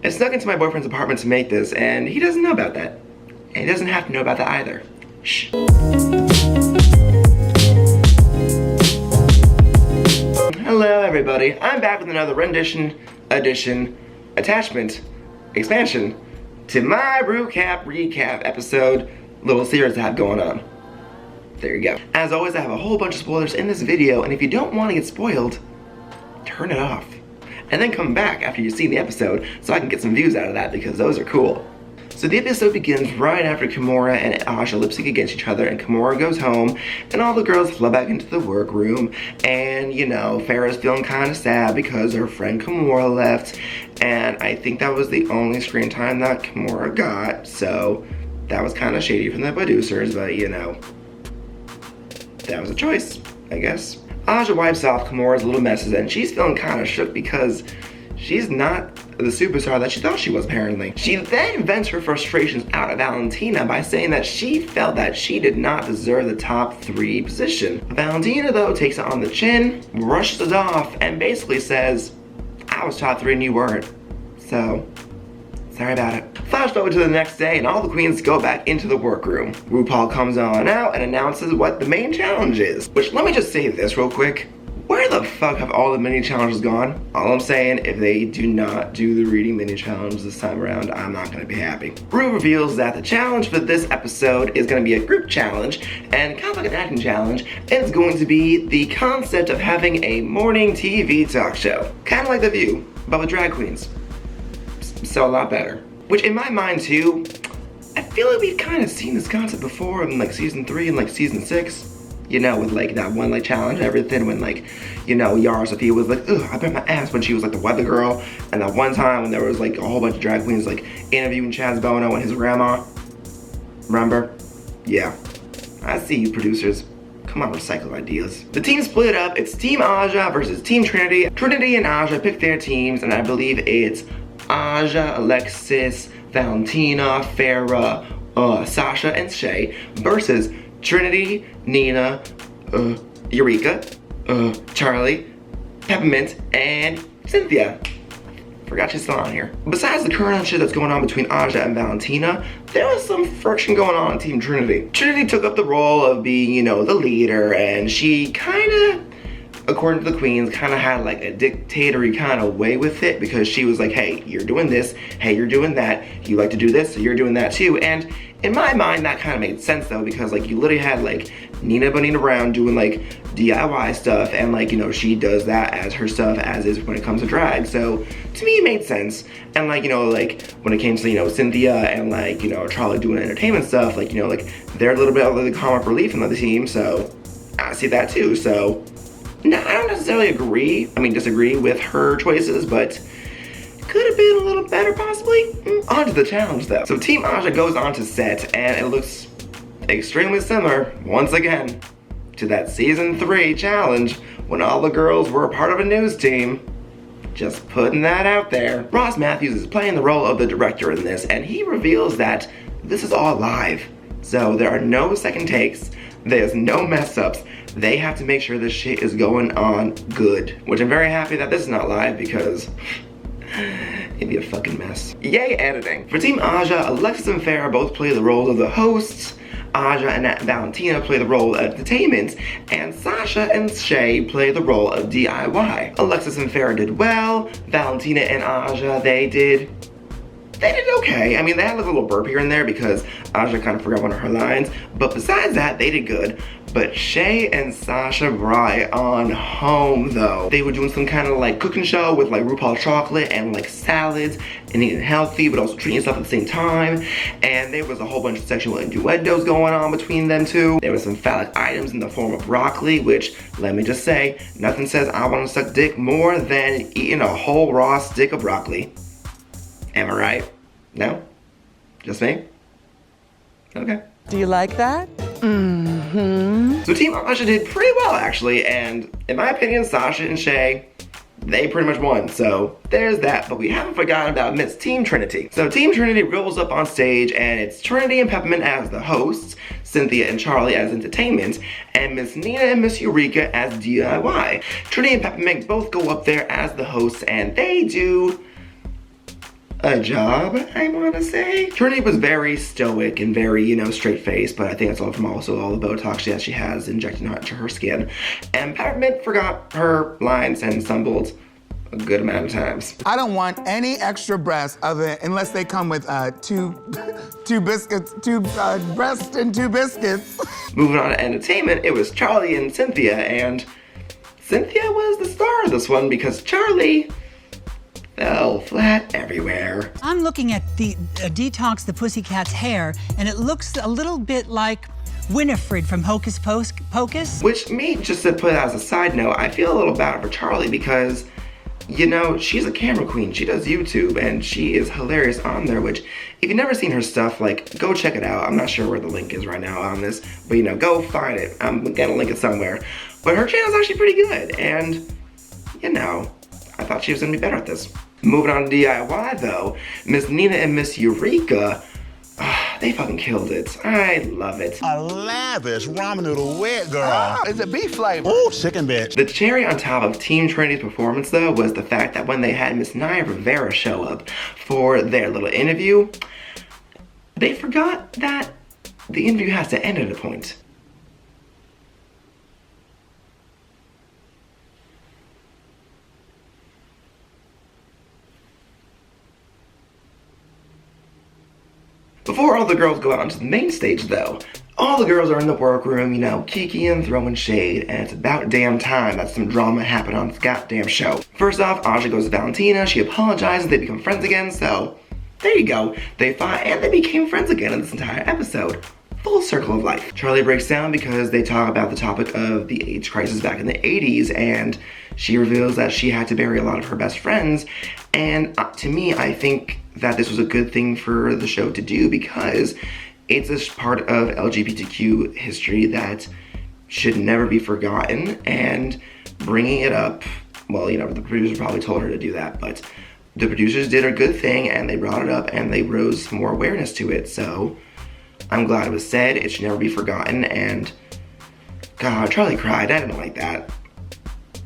I snuck into my boyfriend's apartment to make this, and he doesn't know about that. And he doesn't have to know about that either. Shh. Hello everybody, I'm back with another rendition, addition, attachment, expansion to my recap episode, little series I have going on. There you go. As always, I have a whole bunch of spoilers in this video, and if you don't want to get spoiled, turn it off. And then come back after you've seen the episode so I can get some views out of that because those are cool. So the episode begins right after Kimura and Aja lip sync against each other, and Kimura goes home and all the girls flood back into the workroom, and you know, Farrah's feeling kind of sad because her friend Kimura left, and I think that was the only screen time that Kimura got, so that was kind of shady from the producers, but you know, that was a choice, I guess. Aja wipes off Kimura's little messes, and she's feeling kind of shook because she's not the superstar that she thought she was, apparently. She then vents her frustrations out at Valentina by saying that she felt that she did not deserve the top 3 position. Valentina, though, takes it on the chin, rushes it off, and basically says, I was top 3 and you weren't. So, sorry about it. Flash forward to the next day, and all the queens go back into the workroom. RuPaul comes on out and announces what the main challenge is. Which, let me just say this real quick. Where the fuck have all the mini challenges gone? All I'm saying, if they do not do the reading mini challenge this time around, I'm not gonna be happy. Ru reveals that the challenge for this episode is gonna be a group challenge, and kind of like an acting challenge, and it's going to be the concept of having a morning TV talk show. Kind of like The View, but with drag queens. So a lot better. Which in my mind too, I feel like we've kind of seen this concept before in like season 3 and like season 6. You know, with like that one like challenge and everything when like, you know, Yara Sophia was like, ugh, I bet my ass when she was like the weather girl. And that one time when there was like a whole bunch of drag queens like interviewing Chaz Bono and his grandma. Remember? Yeah. I see you producers. Come on, recycle ideas. The team split up. It's Team Aja versus Team Trinity. Trinity and Aja pick their teams, and I believe it's Aja, Alexis, Valentina, Farrah, Sasha, and Shay versus Trinity, Nina, Eureka, Charlie, Peppermint, and Cynthia. Forgot she's still on here. Besides the current shit that's going on between Aja and Valentina, there was some friction going on in Team Trinity. Trinity took up the role of being, you know, the leader, and she kinda, according to the queens, kind of had like a dictatory kind of way with it because she was like, hey, you're doing this, hey, you're doing that, you like to do this, so you're doing that too. And in my mind, that kind of made sense though, because like you literally had like Nina Bonina Brown doing like DIY stuff, and like, you know, she does that as her stuff as is when it comes to drag. So to me, it made sense. And like, you know, like when it came to, you know, Cynthia and like, you know, Charlie doing entertainment stuff, like, you know, like they're a little bit of the comic relief in the team. So I see that too. So no, I don't necessarily disagree with her choices, but could have been a little better possibly. On to the challenge though. So Team Aja goes on to set, and it looks extremely similar, once again, to that season 3 challenge when all the girls were a part of a news team. Just putting that out there. Ross Matthews is playing the role of the director in this, and he reveals that this is all live. So there are no second takes, there's no mess ups. They have to make sure this shit is going on good. Which I'm very happy that this is not live because it'd be a fucking mess. Yay, editing. For Team Aja, Alexis and Farrah both play the roles of the hosts. Aja and Valentina play the role of entertainment, and Sasha and Shay play the role of DIY. Alexis and Farrah did well. Valentina and Aja, they did okay. I mean, they had like a little burp here and there because Aja kind of forgot one of her lines, but besides that, they did good. But Shay and Sasha brought it on home though. They were doing some kind of like cooking show with like RuPaul chocolate and like salads and eating healthy but also treating yourself at the same time. And there was a whole bunch of sexual innuendos going on between them two. There was some phallic items in the form of broccoli, which, let me just say, nothing says I want to suck dick more than eating a whole raw stick of broccoli. Am I right? No? Just me? Okay. Do you like that? Mm-hmm. So Team Aja did pretty well actually, and in my opinion, Sasha and Shay, they pretty much won, so there's that. But we haven't forgotten about Miss Team Trinity. So Team Trinity rolls up on stage, and it's Trinity and Peppermint as the hosts, Cynthia and Charlie as entertainment, and Miss Nina and Miss Eureka as DIY. Trinity and Peppermint both go up there as the hosts, and they do a job, I want to say. Trinity was very stoic and very, you know, straight-faced, but I think it's all from also all the Botox she has injected into her skin. And Peppermint forgot her lines and stumbled a good amount of times. I don't want any extra breasts unless they come with two biscuits, breasts and 2 biscuits. Moving on to entertainment, it was Charlie and Cynthia, and Cynthia was the star of this one because Charlie fell flat everywhere. I'm looking at the Detox the Pussycat's hair, and it looks a little bit like Winifred from Hocus Pocus. Which, me, just to put as a side note, I feel a little bad for Charlie because, you know, she's a camera queen. She does YouTube, and she is hilarious on there, which, if you've never seen her stuff, like, go check it out. I'm not sure where the link is right now on this, but, you know, go find it. I'm gonna link it somewhere. But her channel's actually pretty good, and, you know, I thought she was gonna be better at this. Moving on to DIY, though, Miss Nina and Miss Eureka, they fucking killed it. I love it. A lavish ramen noodle wet, girl. Oh, it's a beef flavor. Ooh, chicken bitch. The cherry on top of Team Trinity's performance, though, was the fact that when they had Miss Naya Rivera show up for their little interview, they forgot that the interview has to end at a point. Before all the girls go out onto the main stage, though, all the girls are in the workroom, you know, kikiing, throwing shade, and it's about damn time that some drama happened on this goddamn show. First off, Aja goes to Valentina, she apologizes, they become friends again, so there you go. They fought and they became friends again in this entire episode. Full circle of life. Charlie breaks down because they talk about the topic of the AIDS crisis back in the 80s, and she reveals that she had to bury a lot of her best friends, and to me, I think that this was a good thing for the show to do because it's a part of LGBTQ history that should never be forgotten, and bringing it up, well, you know, the producer probably told her to do that, but the producers did a good thing and they brought it up and they rose more awareness to it, so I'm glad it was said. It should never be forgotten, and God, Charlie cried. I didn't like that.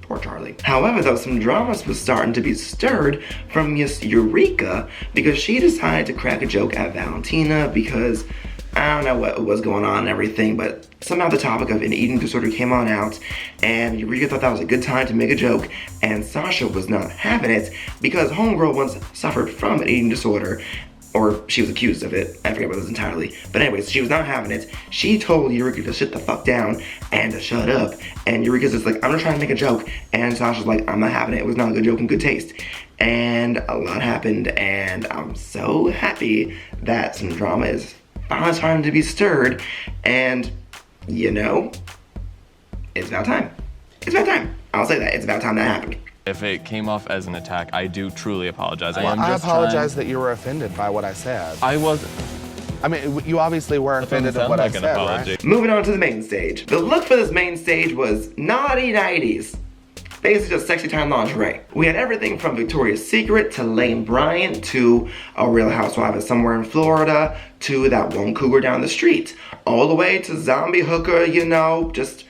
Poor Charlie. However, though, some drama was starting to be stirred from Miss Eureka because she decided to crack a joke at Valentina because I don't know what was going on and everything, but somehow the topic of an eating disorder came on out, and Eureka thought that was a good time to make a joke, and Sasha was not having it because homegirl once suffered from an eating disorder, or she was accused of it. I forget what it was entirely. But anyways, she was not having it. She told Eureka to sit the fuck down and to shut up. And Eureka's just like, I'm just trying to make a joke. And Sasha's like, I'm not having it. It was not a good joke in good taste. And a lot happened. And I'm so happy that some drama is finally starting to be stirred. And, you know, it's about time. It's about time. I'll say that. It's about time that happened. If it came off as an attack, I do truly apologize. Well, I apologize that you were offended by what I said. I wasn't. I mean, you obviously were offended at what I said, right? Moving on to the main stage. The look for this main stage was naughty 90s. Basically just sexy time lingerie. We had everything from Victoria's Secret to Lane Bryant to a Real Housewife of somewhere in Florida to that one cougar down the street. All the way to zombie hooker, you know, just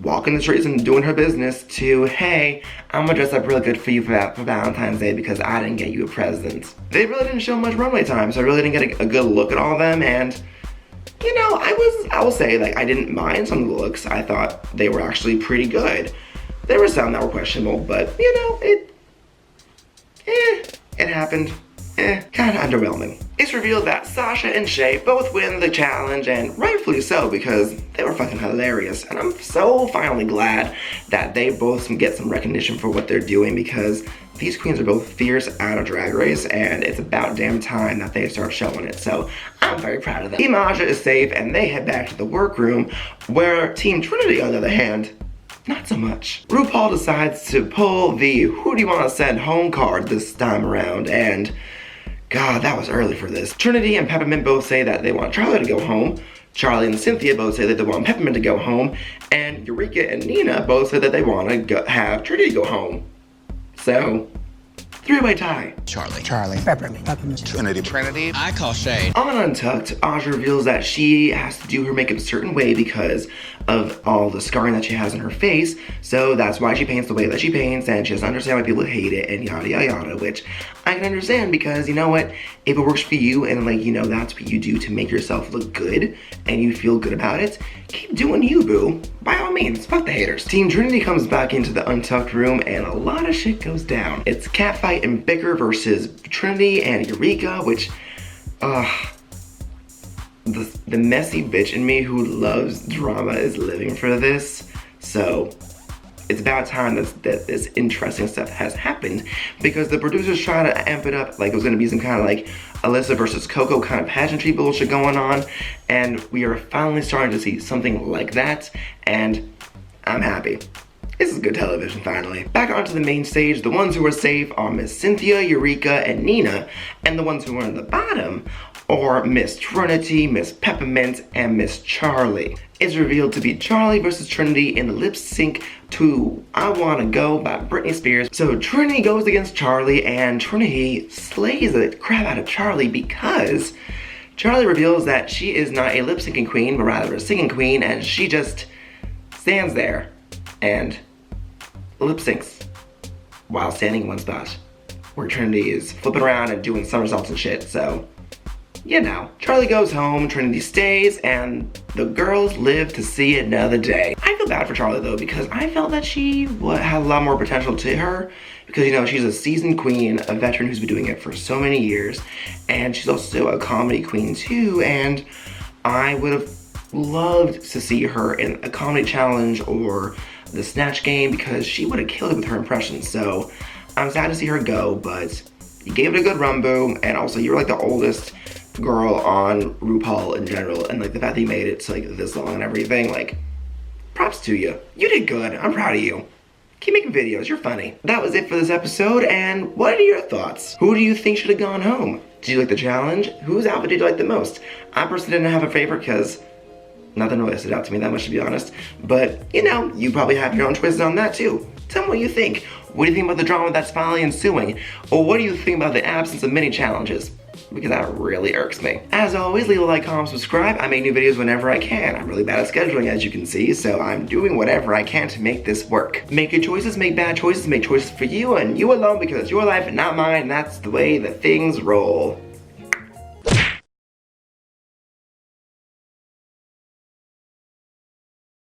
walking the streets and doing her business to, hey, I'm gonna dress up really good for you for Valentine's Day because I didn't get you a present. They really didn't show much runway time, so I really didn't get a good look at all of them, and you know, I will say, like, I didn't mind some of the looks. I thought they were actually pretty good. There were some that were questionable, but you know, it happened. Kinda underwhelming. It's revealed that Sasha and Shay both win the challenge, and rightfully so because they were fucking hilarious. And I'm so finally glad that they both get some recognition for what they're doing because these queens are both fierce out of Drag Race, and it's about damn time that they start showing it. So I'm very proud of them. Team Aja is safe, and they head back to the workroom, where Team Trinity, on the other hand, not so much. RuPaul decides to pull the who do you want to send home card this time around, and God, that was early for this. Trinity and Peppermint both say that they want Charlie to go home. Charlie and Cynthia both say that they want Peppermint to go home. And Eureka and Nina both say that they want to have Trinity go home. So, 3 Three-way tie. Charlie. Peppermint. Trinity. I call shade. On Untucked, Aja reveals that she has to do her makeup a certain way because of all the scarring that she has on her face, so that's why she paints the way that she paints, and she doesn't understand why people hate it, and yada yada yada, which I can understand because, you know what, if it works for you and like, you know, that's what you do to make yourself look good and you feel good about it, keep doing you, boo. By all means, fuck the haters. Team Trinity comes back into the Untucked room and a lot of shit goes down. It's Catfight and Bicker versus Trinity and Eureka, which, the messy bitch in me who loves drama is living for this, so it's about time that this interesting stuff has happened, because the producers try to amp it up like it was gonna be some kind of like Alyssa versus Coco kind of pageantry bullshit going on, and we are finally starting to see something like that, and I'm happy. This is good television, finally. Back onto the main stage, the ones who are safe are Miss Cynthia, Eureka, and Nina, and the ones who are on the bottom are Miss Trinity, Miss Peppermint, and Miss Charlie. It's revealed to be Charlie versus Trinity in the lip sync to I Wanna Go by Britney Spears. So Trinity goes against Charlie, and Trinity slays the crap out of Charlie because Charlie reveals that she is not a lip syncing queen, but rather a singing queen, and she just stands there and lip syncs while standing in one spot, where Trinity is flipping around and doing somersaults and shit, so you know. Charlie goes home, Trinity stays, and the girls live to see another day. I feel bad for Charlie though, because I felt that she had a lot more potential to her, because you know, she's a seasoned queen, a veteran who's been doing it for so many years, and she's also a comedy queen too, and I would have loved to see her in a comedy challenge or the Snatch Game, because she would have killed it with her impressions. So I'm sad to see her go, but you gave it a good run, boo, and also you're like the oldest girl on RuPaul in general, and like the fact that you made it to like this long and everything, like props to you. You did good. I'm proud of you. Keep making videos, you're funny. That was it for this episode, and what are your thoughts? Who do you think should have gone home? Did you like the challenge? Whose outfit did you like the most? I personally didn't have a favorite because nothing really stood out to me that much, to be honest. But, you know, you probably have your own choices on that too. Tell me what you think. What do you think about the drama that's finally ensuing? Or what do you think about the absence of mini challenges? Because that really irks me. As always, leave a like, comment, subscribe. I make new videos whenever I can. I'm really bad at scheduling, as you can see, so I'm doing whatever I can to make this work. Make good choices, make bad choices, make choices for you and you alone, because it's your life and not mine, and that's the way that things roll.